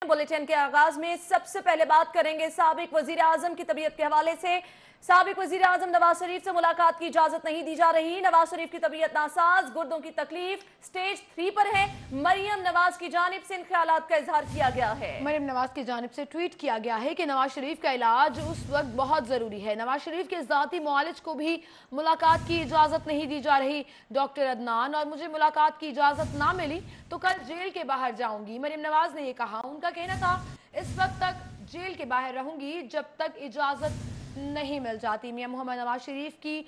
Bulletin के आगाज में सबसे पहले बात करेंगे साबिक वजीर आजम की तबीयत के हवाले से। साबिक वजीर आजम नवाज शरीफ से मुलाकात की इजाजत नहीं दी जा रही। नवाज शरीफ की तबीयत नासाज, गुर्दों की तकलीफ स्टेज 3 पर है। मरियम नवाज की जानिब से इन ख्यालात का इजहार किया गया है। मरियम नवाज की जानिब से ट्वीट किया गया है कि नवाज शरीफ का इलाज उस वक्त बहुत जरूरी है। नवाज शरीफ के जाती मुआलिज को भी मुलाकात की इजाजत नहीं दी जा रही। डॉक्टर अदनान और मुझे मुलाकात की इजाजत ना मिली तो कल जेल के बाहर जाऊंगी। मरियम नवाज ने ये कहा। उनका कहना था इस वक्त तक जेल के बाहर रहूंगी जब तक इजाजत नहीं मिल जाती। मियां मोहम्मद नवाज शरीफ की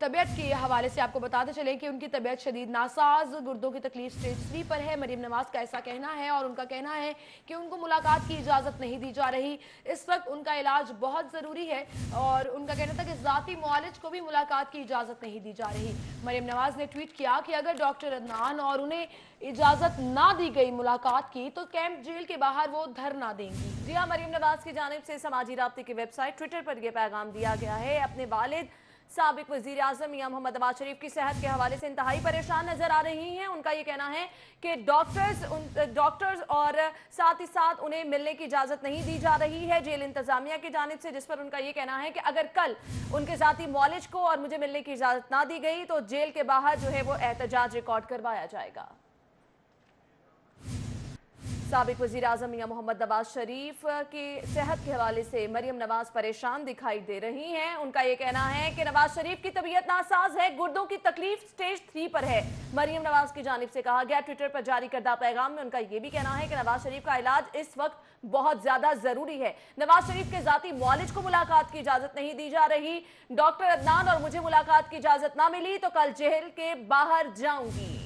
तबीयत के हवाले से आपको बताते चले कि उनकी तबीयत शदीद नासाज, गुर्दों की तकलीफ स्टेज 3 पर है। मरियम नवाज का ऐसा कहना है और उनका कहना है कि उनको मुलाकात की इजाज़त नहीं दी जा रही। इस वक्त उनका इलाज बहुत ज़रूरी है और उनका कहना था कि ज़ाती मुआलिज को भी मुलाकात की इजाज़त नहीं दी जा रही। मरियम नवाज ने ट्वीट किया कि अगर डॉक्टर अदनान और उन्हें इजाज़त ना दी गई मुलाकात की तो कैंप जेल के बाहर वो धरना देंगी। जी हाँ, मरियम नवाज की जानिब से समाजी राब्ते की वेबसाइट ट्विटर पर यह पैगाम दिया गया है। अपने वालिद साबिक वजीर आजम मियां मोहम्मद नवाज शरीफ की सेहत के हवाले से इंतहाई परेशान नजर आ रही हैं। उनका ये कहना है कि डॉक्टर्स और साथ ही साथ उन्हें मिलने की इजाजत नहीं दी जा रही है जेल इंतजामिया की जानिब से, जिस पर उनका ये कहना है कि अगर कल उनके जाती मौलिज को और मुझे मिलने की इजाजत ना दी गई तो जेल के बाहर जो है वो एहतजाज रिकॉर्ड करवाया जाएगा। साबिक वजीर आजम मियां मोहम्मद नवाज शरीफ की सेहत के हवाले से मरियम नवाज परेशान दिखाई दे रही हैं। उनका ये कहना है कि नवाज शरीफ की तबीयत नासाज है, गुर्दों की तकलीफ स्टेज 3 पर है। मरियम नवाज की जानिब से कहा गया ट्विटर पर जारी करदा पैगाम में उनका ये भी कहना है कि नवाज शरीफ का इलाज इस वक्त बहुत ज्यादा जरूरी है। नवाज शरीफ के जाती मुआलिज को मुलाकात की इजाजत नहीं दी जा रही। डॉक्टर अदनान और मुझे मुलाकात की इजाजत ना मिली तो कल जेल के बाहर जाऊंगी।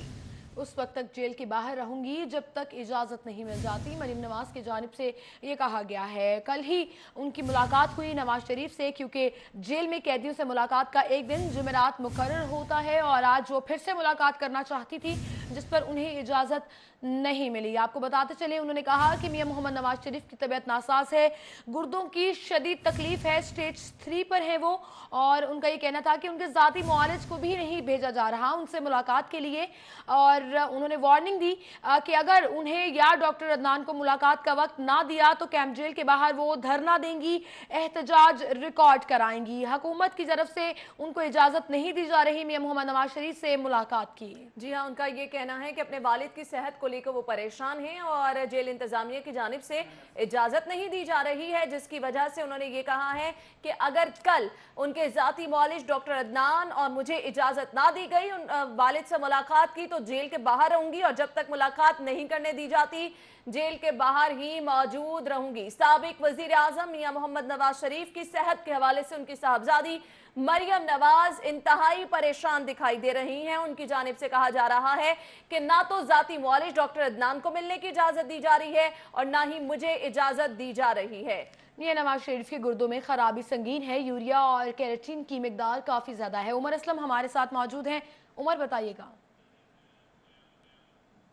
उस वक्त तक जेल के बाहर रहूंगी जब तक इजाज़त नहीं मिल जाती। मरियम नवाज की जानिब से ये कहा गया है। कल ही उनकी मुलाकात हुई नवाज शरीफ से, क्योंकि जेल में कैदियों से मुलाकात का एक दिन जुमेरात मुकर्रर होता है और आज वो फिर से मुलाकात करना चाहती थी जिस पर उन्हें इजाज़त नहीं मिली। आपको बताते चले उन्होंने कहा कि मियां मोहम्मद नवाज शरीफ की तबीयत नासाज है, गुर्दों की शदीद तकलीफ है, स्टेज 3 पर है वो, और उनका ये कहना था कि उनके ज़ाती मुआलिज को भी नहीं भेजा जा रहा उनसे मुलाकात के लिए। और उन्होंने वार्निंग दी कि अगर उन्हें या डॉक्टर अदनान को मुलाकात का वक्त ना दिया तो कैंप जेल के बाहर वो धरना देंगी, एहतजाज रिकॉर्ड कराएंगी। हुकूमत की तरफ से उनको इजाज़त नहीं दी जा रही मियां मोहम्मद नवाज शरीफ से मुलाकात की। जी हाँ, उनका ये कहना है कि अपने वालिद की सेहत को लेकर वो परेशान हैं और जेल इंतजामिया की जानिब से इजाज़त नहीं दी जा रही है, जिसकी वजह से उन्होंने ये कहा है कि अगर कल उनके ज़ाती मौलिज डॉक्टर अदनान और मुझे इजाज़त ना दी गई वालिद से मुलाकात की तो जेल के बाहर रहूंगी और जब तक मुलाकात नहीं करने दी जाती जेल के बाहर ही मौजूद रहूंगी। साबिक वजीर आजम मियां मोहम्मद नवाज शरीफ की सेहत के हवाले से उनकी साहबजादी मरियम नवाज इंतहाई परेशान दिखाई दे रही हैं। उनकी जानिब से कहा जा रहा है कि ना तो जाती मौलिज डॉक्टर अदनान को मिलने की इजाजत दी जा रही है और ना ही मुझे इजाजत दी जा रही है। मियां नवाज शरीफ के गुर्दों में खराबी संगीन है, यूरिया और केराटिन की मिकदार काफी ज्यादा है। उमर असलम हमारे साथ मौजूद हैं। उमर, बताइएगा।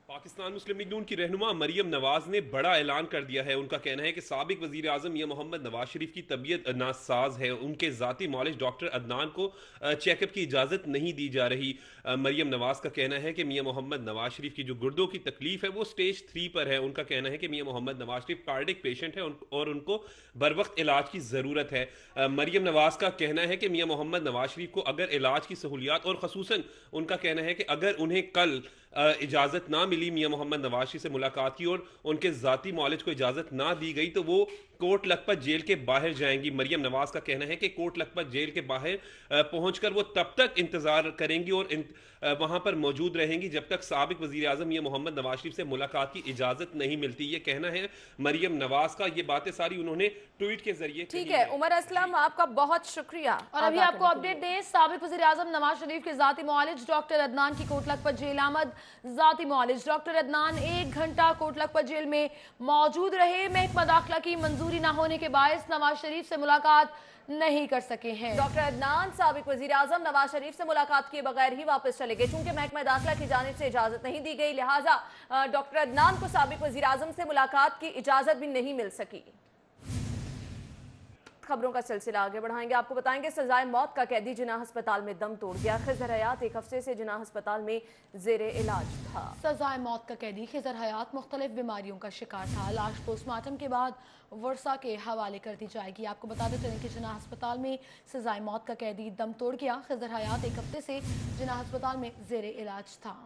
पाकिस्तान मुस्लिम लीग नून की रहनुमा मरियम नवाज ने बड़ा ऐलान कर दिया है। उनका कहना है कि साबिक वजीर आजम मियां मोहम्मद नवाज शरीफ की तबीयत नासाज है, उनके ज़ाती मौलिज डॉक्टर अदनान को चेकअप की इजाज़त नहीं दी जा रही। मरियम नवाज का कहना है कि मियां मोहम्मद नवाज शरीफ की जो गुर्दों की तकलीफ है वो स्टेज 3 पर है। उनका कहना है कि मियां मोहम्मद नवाज शरीफ कार्डिक पेशेंट है और उनको बर वक्त इलाज की ज़रूरत है। मरियम नवाज का कहना है कि मियां मोहम्मद नवाज शरीफ को अगर इलाज की सहूलियात और खसूसन उनका कहना है कि अगर उन्हें कल इजाज़त ना मिली मियां मोहम्मद नवाज शरीफ से मुलाकात की और उनके ज़ाती मौलिज को इजाज़त ना दी गई तो वो कोट लखपत जेल के बाहर जाएंगी। मरियम नवाज का कहना है कि कोट लखपत जेल के बाहर पहुंचकर वो तब तक इंतजार करेंगी और वहां पर मौजूद रहेंगी जब तक साबिक वजीर आजम मियां मोहम्मद नवाज शरीफ से मुलाकात की इजाजत नहीं मिलती। ये कहना है मरियम नवाज का। ये बातें सारी उन्होंने ट्वीट के जरिए। ठीक है उमर असलम, आपका बहुत शुक्रिया। और अभी आपको अपडेट दें, साबिक वजीर आजम नवाज शरीफ के जाती मुआलिज डॉक्टर अदनान की कोट लखपत जेल आमद। जाती मुआलिज डॉक्टर अदनान 1 घंटा कोट लखपत जेल में मौजूद रहे। महकमा दाखिला की मंजूरी न होने के बायस नवाज शरीफ से मुलाकात नहीं कर सके हैं। डॉक्टर अदनान साबिक वजीर आजम नवाज शरीफ से मुलाकात किए बगैर ही वापस चले गए। चूंकि महकमा दाखिला की जानिब से इजाजत नहीं दी गई, लिहाजा डॉक्टर अदनान को साबिक वजीर आजम से मुलाकात की इजाजत भी नहीं मिल सकी। खबरों का सिलसिला आगे बढ़ाएंगे। आपको बताएंगे सजाए मौत का कैदी जिन्ना अस्पताल में दम तोड़ गया। खिजर हयात एक हफ्ते से जिन्ना अस्पताल में जेरे इलाज था। सजाए मौत का कैदी खिजर हयात मुख्तलिफ बीमारियों का शिकार था। लाश पोस्टमार्टम के बाद वर्षा के हवाले कर दी जाएगी। आपको बताते चलें कि जिन्ना अस्पताल में सजाए मौत का कैदी दम तोड़ गया। खिजर हयात एक हफ्ते से जिन्ना अस्पताल में जेरे इलाज था।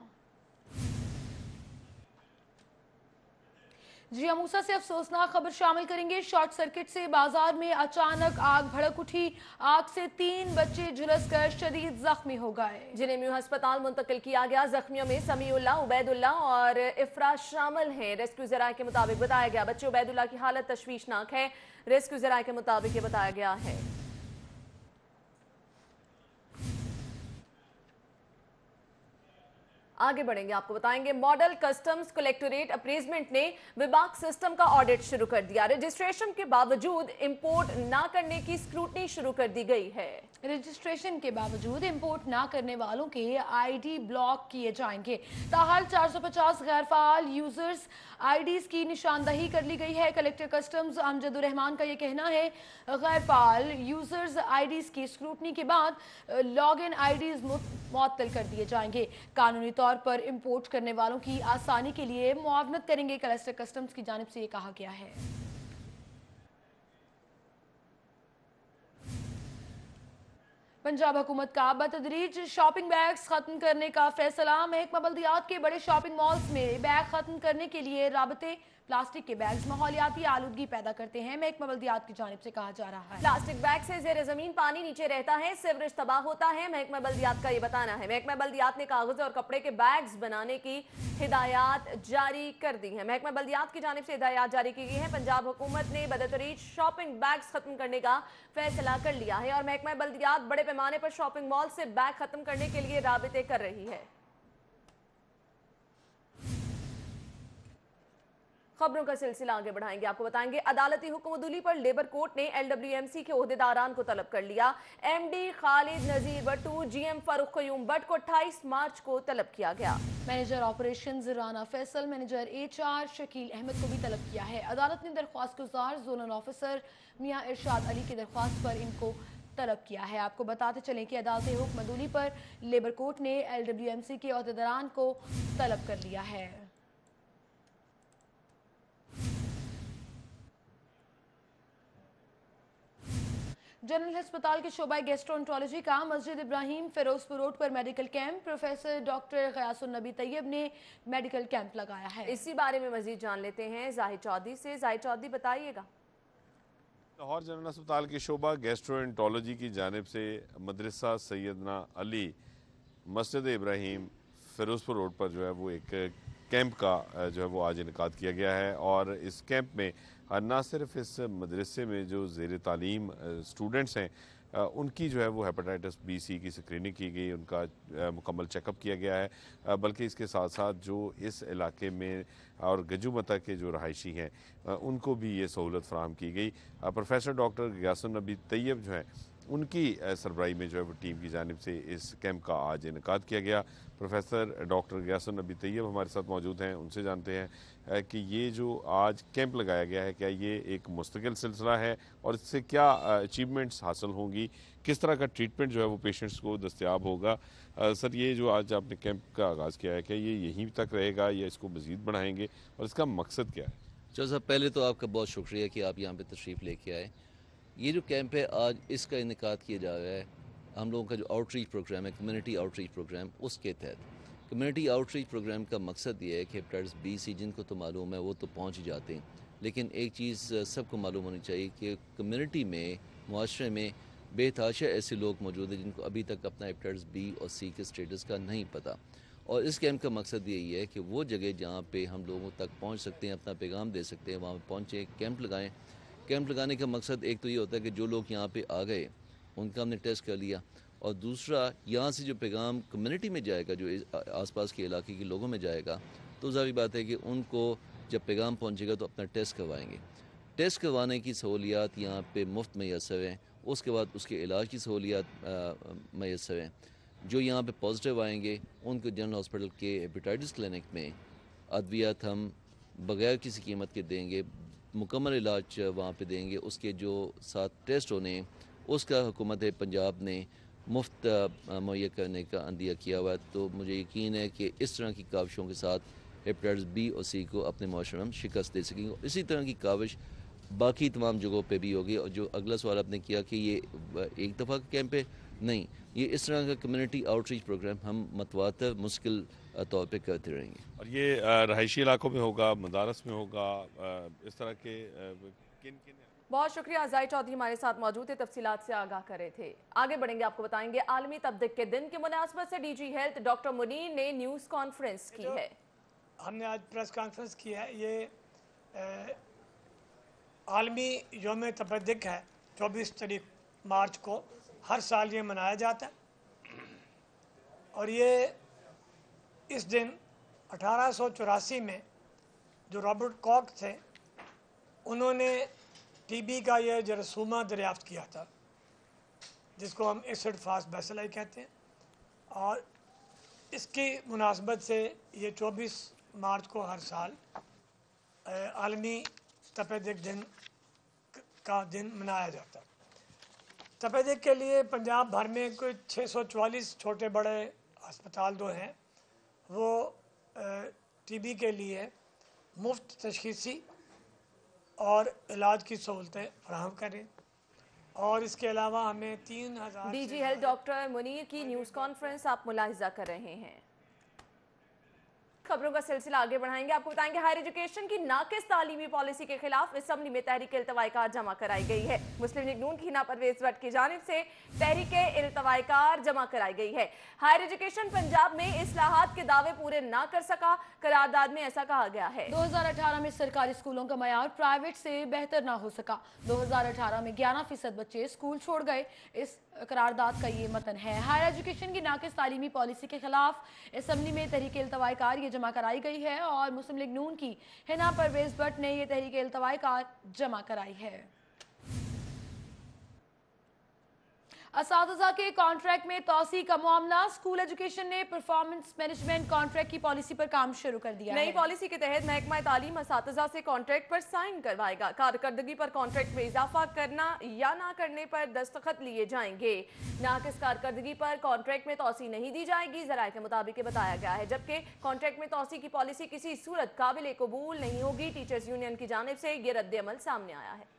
जी मूसा से अफसोसनाक खबर शामिल करेंगे। शॉर्ट सर्किट से बाजार में अचानक आग भड़क उठी। आग से 3 बच्चे झुलसकर शदीद जख्मी हो गए, जिन्हें म्यू अस्पताल मुंतकिल किया गया। जख्मियों में समीउल्लाह, उबैदुल्लाह और इफ्राज शामिल हैं। रेस्क्यू ज़राए के मुताबिक बताया गया बच्चे उबैदुल्लाह की हालत तशवीशनाक है। रेस्क्यू ज़राए के मुताबिक ये बताया गया है। आगे बढ़ेंगे, आपको बताएंगे मॉडल कस्टम्स कलेक्टोरेट अप्रेजमेंट ने विभाग सिस्टम का ऑडिट शुरू कर दिया। रजिस्ट्रेशन के बावजूद इंपोर्ट ना करने की स्क्रूटनी शुरू कर दी गई है। रजिस्ट्रेशन के बावजूद इंपोर्ट ना करने वालों के आईडी ब्लॉक किए जाएंगे। ताहाल 450 गैर फाल यूजर्स आईडीज की निशानदही कर ली गई है। कलेक्टर कस्टम्स अमजदुर रहमान का ये कहना है गैर फाल यूजर्स आईडीज की स्क्रूटनी के बाद लॉग इन आईडीज मुअत्तल कर दिए जाएंगे। कानूनी तौर पर इंपोर्ट करने वालों की आसानी के लिए मुआवनत करेंगे। कलेक्टर कस्टम्स की जानिब से ये कहा गया है। पंजाब हुकूमत का बतदरीज शॉपिंग बैग्स खत्म करने का फैसला। महकमा बल्दियात के बड़े शॉपिंग मॉल्स में बैग खत्म करने के लिए राबते प्लास्टिक के बैग्स माहौलियाती आलूदगी पैदा करते हैं। महकमा बल्दियात की जानिब से कहा जा रहा है प्लास्टिक बैग से ज़ेरे ज़मीन पानी नीचे रहता है, सीवरेज तबाह होता है। महकमा बल्दियात का ये बताना है। महकमा बल्दियात ने कागज और कपड़े के बैग्स बनाने की हिदायत जारी कर दी है। महकमा बल्दियात की जानिब से हिदायत जारी की गई है। पंजाब हुकूमत ने बदतरीज शॉपिंग बैग्स खत्म करने का फैसला कर लिया है और महकमा बल्दियात बड़े पैमाने पर शॉपिंग मॉल से बैग खत्म करने के लिए राबिते कर रही है। खबरों का सिलसिला आगे बढ़ाएंगे, आपको बताएंगे अदालती हुक्म पर लेबर कोर्ट ने LWMC के ओहदेदारान को तलब कर लिया। MD खालिद नजीर बट्टू, GM फारूक क़यूम बट को 28 मार्च को तलब किया गया। Manager operations Rana Faisal, manager HR Shakeel Ahmed को भी तलब किया है। अदालत ने दरख्वास्त गुजार जोनल ऑफिसर मियां इरशाद अली की दरख्वास्त पर इनको तलब किया है। आपको बताते चलें कि अदालती हुक्म पर लेबर कोर्ट ने LWMC के ओहदेदारान को तलब कर लिया है। जनरल अस्पताल के शोबा गैस्ट्रोएंटरोलॉजी का मस्जिद इब्राहिम फिरोजपुर रोड पर मेडिकल कैंप। प्रोफेसर डॉक्टर गयासुन नबी तैयब ने मेडिकल कैंप लगाया है। इसी बारे में मजीद जान लेते हैं जाहिद चौधरी से। जाहिद चौधरी बताइएगा। लाहौर जनरल अस्पताल की शोबा गैस्ट्रोएंटरोलॉजी की जानिब से मदरसा सैयदना अली मस्जिद इब्राहिम फिरोजपुर रोड पर जो है वो एक कैंप का जो है वो आज इनकाद किया गया है और इस कैंप में ना सिर्फ इस मदरसे में जो ज़ेर तालीम स्टूडेंट्स हैं उनकी जो है वो हेपेटाइटिस B, C की स्क्रीनिंग की गई, उनका मुकम्मल चेकअप किया गया है, बल्कि इसके साथ साथ जो इस इलाके में और गजूमता के जो रहायशी हैं उनको भी ये सहूलत फराहम की गई। प्रोफेसर डॉक्टर गयासुन नबी तैयब जो हैं उनकी सरबराही में जो है वो टीम की जानिब से इस कैंप का आज इनकाद किया गया। प्रोफेसर डॉक्टर गयासुन नबी तैयब हमारे साथ मौजूद हैं, उनसे जानते हैं कि ये जो आज कैंप लगाया गया है क्या ये एक मुस्तकिल सिलसिला है और इससे क्या अचीवमेंट्स हासिल होंगी, किस तरह का ट्रीटमेंट जो है वो पेशेंट्स को दस्तयाब होगा। सर ये जो आज आपने कैंप का आगाज़ किया है क्या ये यहीं तक रहेगा या इसको मज़ीद बढ़ाएंगे और इसका मकसद क्या है? चलो साहब, पहले तो आपका बहुत शुक्रिया कि आप यहाँ पे तशरीफ़ लेके आए। ये जो कैंप है आज इसका इनेकाद किया जा रहा है हम लोगों का जो आउटरीच प्रोग्राम है, कम्युनिटी आउटरीच प्रोग्राम, उसके तहत। कम्युनिटी आउटरीच प्रोग्राम का मकसद ये है कि हेपेटाइटिस B, C जिनको तो मालूम है वो तो पहुँच ही जाते हैं, लेकिन एक चीज़ सबको मालूम होनी चाहिए कि कम्युनिटी में, मुआशरे में बेतहाशा ऐसे लोग मौजूद हैं जिनको अभी तक अपना हेपेटाइटिस B और C के स्टेटस का नहीं पता। और इस कैंप का मकसद यही है कि वो जगह जहाँ पे हम लोगों तक पहुँच सकते हैं, अपना पैगाम दे सकते हैं, वहाँ पहुँचें, कैंप लगाएं। कैंप लगाने का मकसद एक तो ये होता है कि जो लोग यहाँ पे आ गए उनका हमने टेस्ट कर लिया, और दूसरा यहाँ से जो पैगाम कम्युनिटी में जाएगा, जो आसपास के इलाके के लोगों में जाएगा, तो ज़ाहिर बात है कि उनको जब पैगाम पहुँचेगा तो अपना टेस्ट करवाएंगे। टेस्ट करवाने की सहूलियात यहाँ पे मुफ्त मैसर हैं, उसके बाद उसके इलाज की सहूलियात मैसर हैं। जो यहाँ पे पॉजिटिव आएंगे उनको जनरल हॉस्पिटल के हेपेटाइटिस क्लिनिक में अद्वियात हम बग़ैर किसी कीमत के देंगे, मुकम्मल इलाज वहाँ पे देंगे। उसके जो 7 टेस्ट होने हैं उसका हुकूमत पंजाब ने मुफ्त मुहैया करने का अंदिया किया हुआ है। तो मुझे यकीन है कि इस तरह की काविशों के साथ हेपेटाइटिस बी और सी को अपने मुआशरे में शिकस्त दे सकेंगे। इसी तरह की काविश बाकी तमाम जगहों पे भी होगी। और जो अगला सवाल आपने किया कि ये एक दफ़ा का कैंप है, नहीं, ये इस तरह का कम्युनिटी आउटरीच प्रोग्राम हम मतवातर मुश्किल तौर पे करते रहेंगे। और ये रहायशी इलाकों में होगा, मदारस में होगा, इस तरह के किन किन? बहुत शुक्रिया, जाहिद चौधरी हमारे साथ मौजूद थे, तफसीलात से आगाह कर रहे थे। आगे बढ़ेंगे, आपको बताएंगे आलमी तबदीक के दिन की मुनासबत से डीजी हेल्थ डॉक्टर मुनीर ने न्यूज़ कॉन्फ्रेंस की है। हमने आज प्रेस कॉन्फ्रेंस की है। ये आलमी योम तबद्दुक है, 24 तारीख मार्च को हर साल ये मनाया जाता है। और ये इस दिन 1884 में जो रॉबर्ट कॉक थे उन्होंने टीबी का ये जरासूमा दरियाफ्त किया था, जिसको हम एसिड फास्ट बैसिलाई कहते हैं। और इसकी मुनासबत से ये 24 मार्च को हर साल आलमी तपेदिक दिन का दिन मनाया जाता है। तपेदिक के लिए पंजाब भर में कोई 644 छोटे बड़े अस्पताल जो हैं वो टीबी के लिए मुफ्त तशखीसी और इलाज की सहूलतें फराहम करें। और इसके अलावा हमें 3000 डीजी हेल्थ डॉक्टर मुनीर की न्यूज़ कॉन्फ्रेंस आप मुलाहिजा कर रहे हैं। खबरों का सिलसिला आगे बढ़ाएंगे, आपको बताएंगे हायर एजुकेशन की नाकिस तालीमी पॉलिसी के खिलाफ असम्बली में तहरीक इल्तवाईकार जमा कराई गई है। मुस्लिम लीग नून की हिना परवेज भट्ट की जानिब से तहरीक इल्तवाईकार जमा कराई गई है। हायर एजुकेशन पंजाब में इस्लाहात के दावे पूरे ना कर सका, करारदाद में ऐसा कहा गया है। 2018 में सरकारी स्कूलों का मयार प्राइवेट से बेहतर ना हो सका। 2018 में 11% बच्चे स्कूल छोड़ गए। इस करारदाद का ये मतन है। हायर एजुकेशन की नाकिस तालीमी पॉलिसी के खिलाफ असम्बली में तहरीक इल्तवाईकार ये जमा कराई गई है और मुस्लिम लीग नून की हिना परवेज भट्ट ने ये तहरीक इल्तवाईकार जमा कराई है। असातिज़ा के कॉन्ट्रैक्ट में तोसी का मामला, स्कूल एजुकेशन ने परफॉर्मेंस मैनेजमेंट कॉन्ट्रैक्ट की पॉलिसी पर काम शुरू कर दिया है। नई पॉलिसी के तहत महकमा तालीम असातिज़ा से कॉन्ट्रैक्ट पर साइन करवाएगा। कारकर्दगी पर कॉन्ट्रैक्ट में इजाफा करना या ना करने पर दस्तखत लिए जाएंगे। नाकिस कारकर्दगी पर कॉन्ट्रैक्ट में तोसी नहीं दी जाएगी, ज़राए के मुताबिक बताया गया है। जबकि कॉन्ट्रैक्ट में तोसी की पॉलिसी किसी सूरत काबिल कबूल नहीं होगी। टीचर्स यूनियन की जानिब से ये रद्द अमल सामने आया है।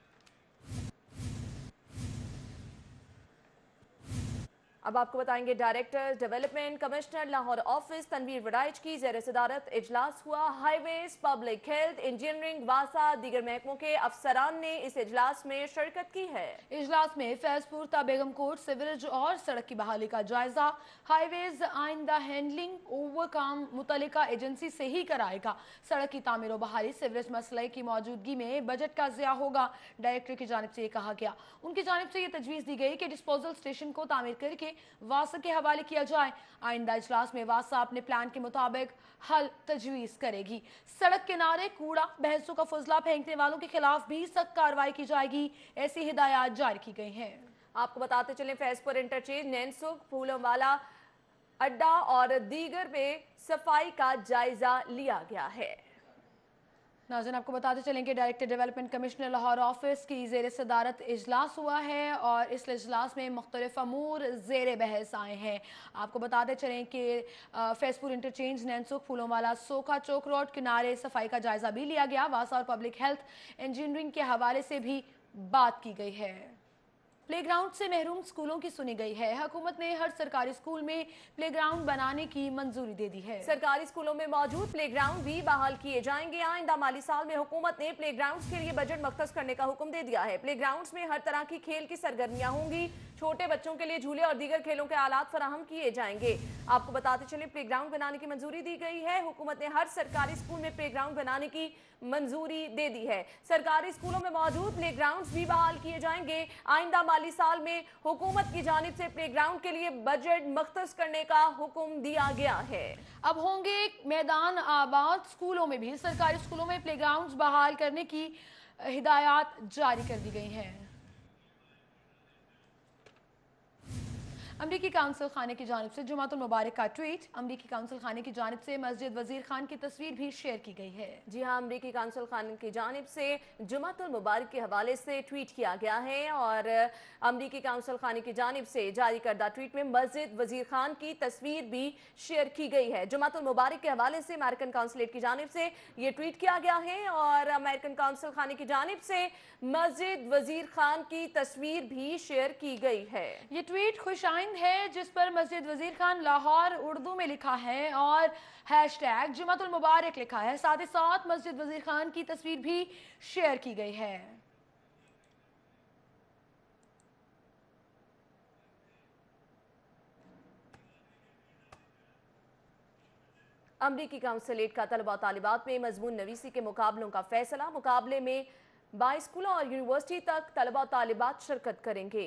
अब आपको बताएंगे director development commissioner Lahore office Tanveer Waraich की ज़ेर सदारत इजलास हुआ। हाईवेज, पब्लिक हेल्थ, इंजीनियरिंग, वासा दीगर महकमों के अफसरान ने इस इजलास में शिरकत की है। इजलास में फैजपुर ता बेगम कोट सिवरेज और सड़क की बहाली का जायजा। हाईवेज आइंदा हैंडलिंग ओवर काम मुतल्लिका एजेंसी से ही कराएगा। सड़क की तामीर और बहाली सिवरेज मसले की मौजूदगी में बजट का ज़िया होगा। डायरेक्टर की जानिब से ये कहा गया। उनकी जानिब से ये तजवीज़ दी गई कि डिस्पोजल स्टेशन को तामीर करके वासा के हवाले किया जाए। आइंदा इजलास में वासा अपने प्लान के मुताबिक हल तजवीज़ करेगी। सड़क किनारे कूड़ा भैंसों का फजला फेंकने वालों के खिलाफ भी सख्त कार्रवाई की जाएगी। ऐसी हिदायत जारी की गई हैं। आपको बताते चलें फैजपुर इंटरचेंज, नैनसुख, फूलोंवाला अड्डा और दीगर पे सफाई का जायजा लिया गया है। नाज़रीन, आपको बताते चलें कि director development commissioner Lahore office की ज़ेर सदारत इजलास हुआ है और इस इजलास में मुख्तलिफ अमूर ज़ेर बहस आए हैं। आपको बताते चलें कि फैजपुर इंटरचेंज, नैनसुख, फूलोंवाला, सोखा चौक रोड किनारे सफाई का जायजा भी लिया गया। वासा और पब्लिक हेल्थ इंजीनियरिंग के हवाले से भी बात की गई है। प्लेग्राउंड से महरूम स्कूलों की सुनी गई है। हुकूमत ने हर सरकारी स्कूल में प्लेग्राउंड बनाने की मंजूरी दे दी है। सरकारी स्कूलों में मौजूद प्लेग्राउंड भी बहाल किए जाएंगे। आइंदा माली साल में हुकूमत ने प्लेग्राउंड्स के लिए बजट मख्तस करने का हुक्म दे दिया है। प्लेग्राउंड्स में हर तरह की खेल की सरगर्मियां होंगी। छोटे बच्चों के लिए झूले और दीगर खेलों के आलात फराहम किए जाएंगे। आपको बताते चलें प्लेग्राउंड बनाने की मंजूरी दी गई है। हुकूमत ने हर सरकारी स्कूल में प्लेग्राउंड बनाने की मंजूरी दे दी है। सरकारी स्कूलों में मौजूद प्लेग्राउंड्स भी बहाल किए जाएंगे। आइंदा माली साल में हुकूमत की जानिब से प्लेग्राउंड के लिए बजट मख्तस करने का हुक्म दिया गया है। अब होंगे मैदान आबाद। स्कूलों में भी सरकारी स्कूलों में प्लेग्राउंड्स बहाल करने की हिदायत जारी कर दी गई हैं। अमरीकी काउंसिल खाने की जानिब से जुमातुल मुबारक का ट्वीट। अमरीकी काउंसिल खाने की जानिब से मस्जिद वजीर खान की तस्वीर भी शेयर की गई है। जी हाँ, अमरीकी काउंसिल खाने की जानिब से जुमातुल मुबारक के हवाले से ट्वीट किया गया है और अमरीकी काउंसिल खाने की जानिब से जारी करदा ट्वीट में मस्जिद वजीर खान की तस्वीर भी शेयर की गई है। जुमातुल मुबारक के हवाले से अमेरिकन काउंसलेट की जानिब से ये ट्वीट किया गया है और अमेरिकन काउंसिल खाने की जानिब से मस्जिद वजीर खान की तस्वीर भी शेयर की गई है। ये ट्वीट खुशाइंद है जिस पर मस्जिद वजीर खान लाहौर उर्दू में लिखा है और हैशटैग जुमातुल मुबारक लिखा है। साथ ही साथ मस्जिद वजीर खान की तस्वीर भी शेयर की गई है। अमरीकी काउंसलेट का तलबा और तालिबात में मजमून नवीसी के मुकाबलों का फैसला। मुकाबले में 22 स्कूलों और यूनिवर्सिटी तक तलबा और तालिबात शिरकत करेंगे।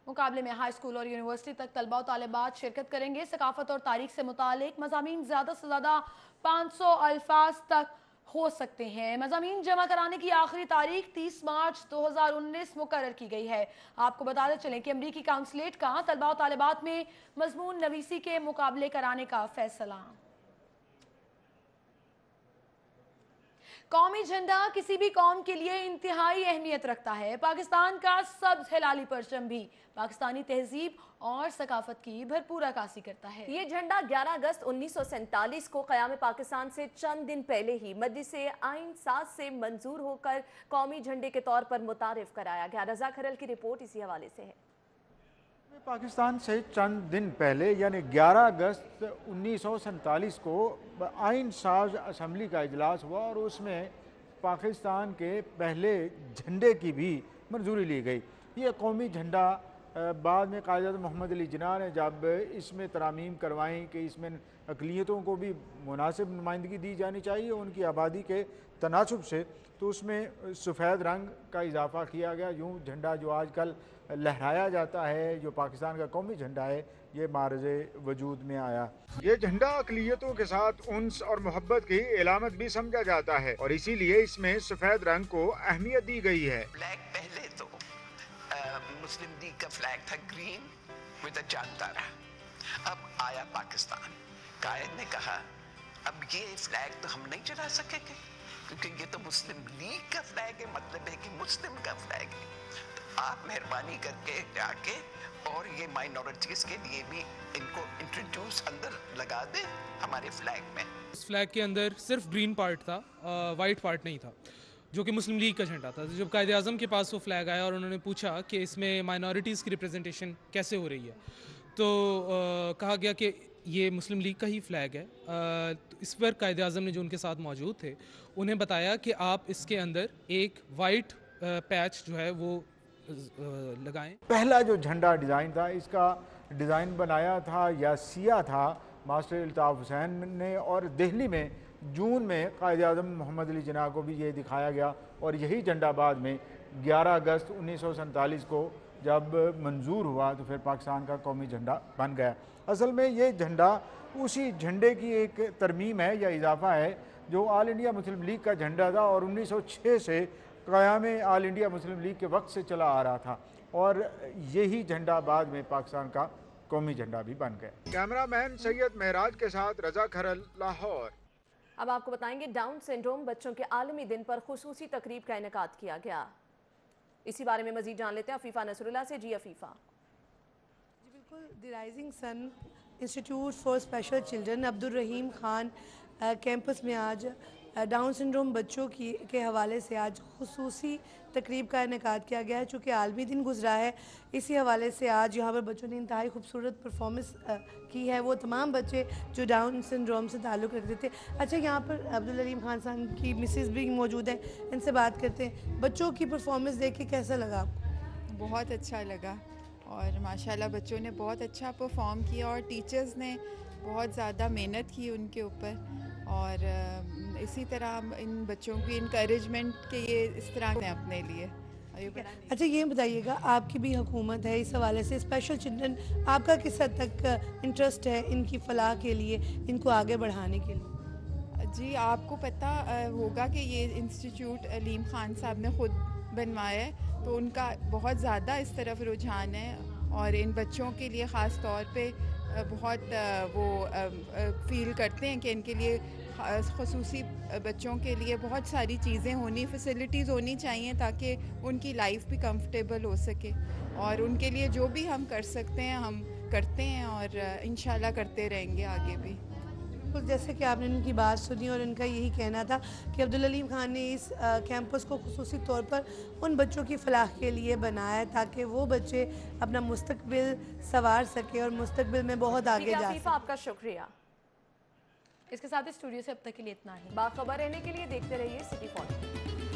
मुकाबले में हाई स्कूल और यूनिवर्सिटी तक तलबा और तालिबात शिरकत करेंगे। सकाफत और तारीख से मुतालिक मज़ामीन ज़्यादा से ज़्यादा 500 अल्फाज तक हो सकते हैं। मज़ामीन जमा कराने की आखिरी तारीख 30 मार्च 2019 मुकर्रर की गई है। आपको बताते चलें कि अमरीकी काउंसलेट का तलबा और तालिबात में मजमून नवीसी के मुकाबले कराने का फैसला। कौमी झंडा किसी भी कौम के लिए इंतहाई अहमियत रखता है। पाकिस्तान का सब्ज हिलाली परचम भी पाकिस्तानी तहजीब और सकाफत की भरपूर अक्कासी करता है। ये झंडा 11 अगस्त 1947 को क़याम पाकिस्तान से चंद दिन पहले ही मजलिस आइन साज से मंजूर होकर कौमी झंडे के तौर पर मुतारिफ कराया गया। रजा खरल की रिपोर्ट इसी हवाले से है। पाकिस्तान से चंद दिन पहले यानी 11 अगस्त 1947 को आइन साज असम्बली का इजलास हुआ और उसमें पाकिस्तान के पहले झंडे की भी मंजूरी ली गई। ये कौमी झंडा बाद में कायद मोहम्मद अली जिन्ना ने जब इसमें तरामीम करवाई कि इसमें अक़लियतों को भी मुनासिब नुमाइंदगी दी जानी चाहिए उनकी आबादी के तनासुब से, तो उसमें सफ़ेद रंग का इजाफ़ा किया गया। यूँ झंडा जो आजकल लहराया जाता है, जो पाकिस्तान का कौमी झंडा है, ये मारज़े वजूद में आया। ये झंडा अक़लियतों के साथ उन्स और मोहब्बत की इलामत भी समझा जाता है और इसीलिए इसमें सफ़ेद रंग को अहमियत दी गई है। फ्लैग पहले तो मुस्लिम लीग का फ्लैग था ग्रीन विद अ चांद तारा। अब आया पाकिस्तान, कायद ने कहा अब ये फ्लैग तो हम नहीं चला सकेंगे क्योंकि ये तो मुस्लिम लीग का फ्लैग है, मतलब है कि मुस्लिम का फ्लैग है। तो आप मेहरबानी करके जाके और ये माइनॉरिटीज़ के लिए भी इनको इंट्रोड्यूस अंदर लगा दें हमारे फ्लैग में। इस फ्लैग के अंदर सिर्फ ग्रीन पार्ट था, वाइट पार्ट नहीं था, जो कि मुस्लिम लीग का झंडा था। जब कायद आज़म के पास वो फ्लैग आया और उन्होंने पूछा कि इसमें माइनॉरिटीज़ की रिप्रेजेंटेशन कैसे हो रही है, तो कहा गया कि ये मुस्लिम लीग का ही फ्लैग है। तो इस पर कायद आज़म ने जो उनके साथ मौजूद थे उन्हें बताया कि आप इसके अंदर एक वाइट पैच जो है वो लगाएं। पहला जो झंडा डिज़ाइन था, इसका डिज़ाइन बनाया था या सिया था मास्टर इल्ताफ़ हुसैन ने और दिल्ली में जून में कायद आज़म मोहम्मद अली जिन्ना को भी ये दिखाया गया और यही झंडा बाद में 11 अगस्त 1947 को जब मंजूर हुआ तो फिर पाकिस्तान का कौमी झंडा बन गया। असल में ये झंडा उसी झंडे की एक तरमीम है या इजाफा है जो ऑल इंडिया मुस्लिम लीग का झंडा था और 1906 से क़याम ऑल इंडिया मुस्लिम लीग के वक्त से चला आ रहा था और यही झंडा बाद में पाकिस्तान का कौमी झंडा भी बन गया। कैमरामैन सैयद महराज के साथ रजा खरल, लाहौर। अब आपको बताएंगे डाउन सिंड्रोम बच्चों के आलमी दिन पर खुसूसी तकरीब का इनेकाद किया गया। इसी बारे में मजीद जान लेते हैं अफीफ़ा नसरुल्लाह से। जी अफीफ़ा। जी बिल्कुल, the rising sun institute for special children Abdul Rahim Khan campus में आज डाउन सिंड्रोम बच्चों के हवाले से आज खुसूसी तकरीब का इनेकाद किया गया है। चूँकि आलमी दिन गुजरा है, इसी हवाले से आज यहाँ पर बच्चों ने इंतहाई खूबसूरत परफॉर्मेंस की है। वो तमाम बच्चे जो डाउन सिंड्रोम से ताल्लुक़ रखते थे। अच्छा, यहाँ पर अब्दुल रहीम खान साहब की मिसेस भी मौजूद हैं, इनसे बात करते हैं। बच्चों की परफॉर्मेंस देख के कैसा लगा आपको? बहुत अच्छा लगा और माशाल्लाह बच्चों ने बहुत अच्छा परफॉर्म किया और टीचर्स ने बहुत ज़्यादा मेहनत की उनके ऊपर और इसी तरह इन बच्चों की इनकरेजमेंट के ये इस तरह ने अपने लिए। अच्छा, ये बताइएगा, आपकी भी हुकूमत है, इस हवाले से स्पेशल चिल्ड्रन आपका किस हद तक इंटरेस्ट है इनकी फलाह के लिए, इनको आगे बढ़ाने के लिए? जी, आपको पता होगा कि ये इंस्टीट्यूट अलीम खान साहब ने ख़ुद बनवाया है, तो उनका बहुत ज़्यादा इस तरफ रुझान है اور ان بچوں کے لیے خاص طور پہ بہت وہ فیل کرتے ہیں کہ ان کے لیے خصوصی بچوں کے لیے بہت ساری چیزیں ہونی فیسلٹیز ہونی چاہیے تاکہ ان کی لائف بھی کمفرٹیبل ہو سکے، اور ان کے لیے جو بھی ہم کر سکتے ہیں ہم کرتے ہیں اور انشاءاللہ کرتے رہیں گے آگے بھی۔ جیسے کہ آپ نے ان کی بات سنی اور ان کا یہی کہنا تھا کہ عبدالعلیم خان نے اس کیمپس کو خصوصی طور پر ان بچوں کی فلاح کے لیے بنایا ہے تاکہ وہ بچے اپنا مستقبل سنوار سکے اور مستقبل میں بہت آگے جا سکے۔ آپ کا شکریہ۔ اس کے ساتھ اسٹوڈیو سے اب تک کے لیے اتنا ہی۔ باخبر رہنے کے لیے دیکھتے رہیے سٹی فون۔